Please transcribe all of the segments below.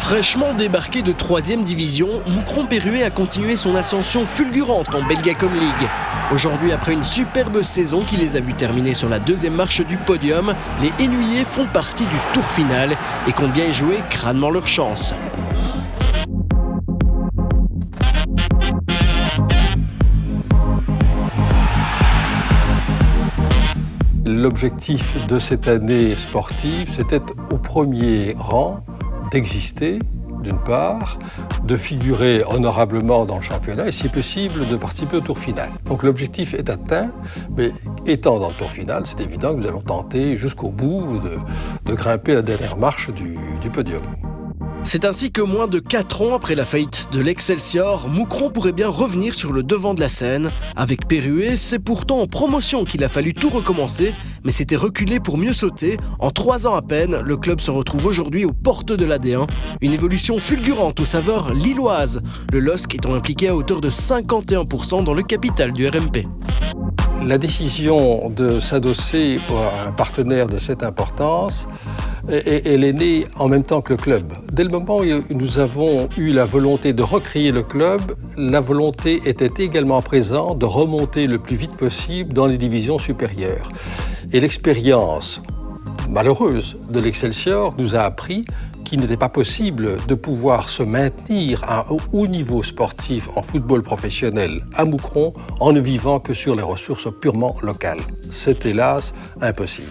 Fraîchement débarqué de 3e division, Moucron-Perruet a continué son ascension fulgurante en Belgacom League. Aujourd'hui, après une superbe saison qui les a vus terminer sur la 2e marche du podium, les Hainuyers font partie du tour final et comptent bien y jouer crânement leur chance. L'objectif de cette année sportive, c'était au premier rang d'exister, d'une part, de figurer honorablement dans le championnat et, si possible, de participer au tour final. Donc l'objectif est atteint, mais étant dans le tour final, c'est évident que nous allons tenter jusqu'au bout de grimper la dernière marche du podium. C'est ainsi que moins de 4 ans après la faillite de l'Excelsior, Moucron pourrait bien revenir sur le devant de la scène. Avec Perruet, c'est pourtant en promotion qu'il a fallu tout recommencer, mais c'était reculé pour mieux sauter. En 3 ans à peine, le club se retrouve aujourd'hui aux portes de la D1. Une évolution fulgurante aux saveurs lilloises, le LOSC étant impliqué à hauteur de 51% dans le capital du RMP. La décision de s'adosser à un partenaire de cette importance, elle est née en même temps que le club. Dès le moment où nous avons eu la volonté de recréer le club, la volonté était également présente de remonter le plus vite possible dans les divisions supérieures. Et l'expérience malheureuse de l'Excelsior nous a appris qu'il n'était pas possible de pouvoir se maintenir à un haut niveau sportif en football professionnel à Moucron en ne vivant que sur les ressources purement locales. C'est hélas impossible.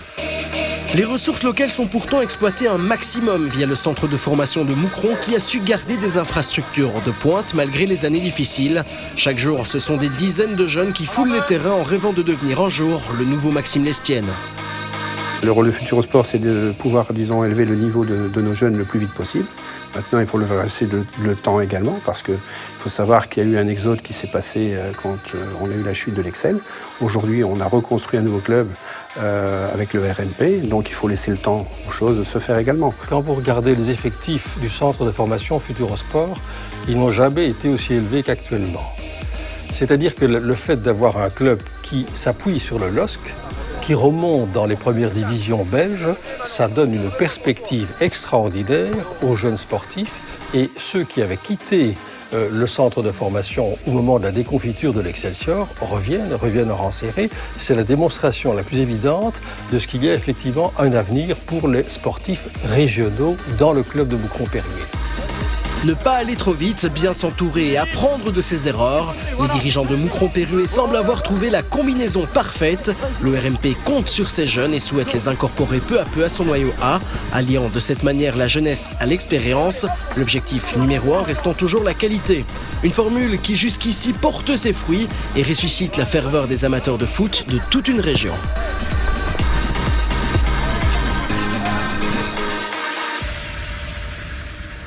Les ressources locales sont pourtant exploitées un maximum via le centre de formation de Moucron qui a su garder des infrastructures de pointe malgré les années difficiles. Chaque jour, ce sont des dizaines de jeunes qui foulent les terrains en rêvant de devenir un jour le nouveau Maxime Lestienne. Le rôle de Futurosport, c'est de pouvoir, élever le niveau de nos jeunes le plus vite possible. Maintenant, il faut leur laisser le temps également, parce qu'il faut savoir qu'il y a eu un exode qui s'est passé quand on a eu la chute de l'Excel. Aujourd'hui, on a reconstruit un nouveau club avec le RMP, donc il faut laisser le temps aux choses de se faire également. Quand vous regardez les effectifs du centre de formation Futurosport, ils n'ont jamais été aussi élevés qu'actuellement. C'est-à-dire que le fait d'avoir un club qui s'appuie sur le LOSC, qui remonte dans les premières divisions belges, ça donne une perspective extraordinaire aux jeunes sportifs, et ceux qui avaient quitté le centre de formation au moment de la déconfiture de l'Excelsior reviennent en rang serré. C'est la démonstration la plus évidente de ce qu'il y a effectivement un avenir pour les sportifs régionaux dans le club de Moucron-Perruet. Ne pas aller trop vite, bien s'entourer et apprendre de ses erreurs. Les dirigeants de Moucron-Perruet semblent avoir trouvé la combinaison parfaite. Le RMP compte sur ces jeunes et souhaite les incorporer peu à peu à son noyau A, alliant de cette manière la jeunesse à l'expérience. L'objectif numéro 1 restant toujours la qualité. Une formule qui jusqu'ici porte ses fruits et ressuscite la ferveur des amateurs de foot de toute une région.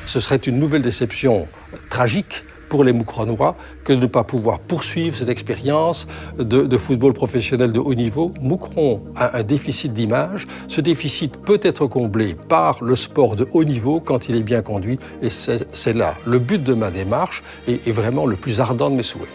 Ce serait une nouvelle déception tragique pour les Moucronois que de ne pas pouvoir poursuivre cette expérience de football professionnel de haut niveau. Moucron a un déficit d'image. Ce déficit peut être comblé par le sport de haut niveau quand il est bien conduit. Et c'est là le but de ma démarche et vraiment le plus ardent de mes souhaits.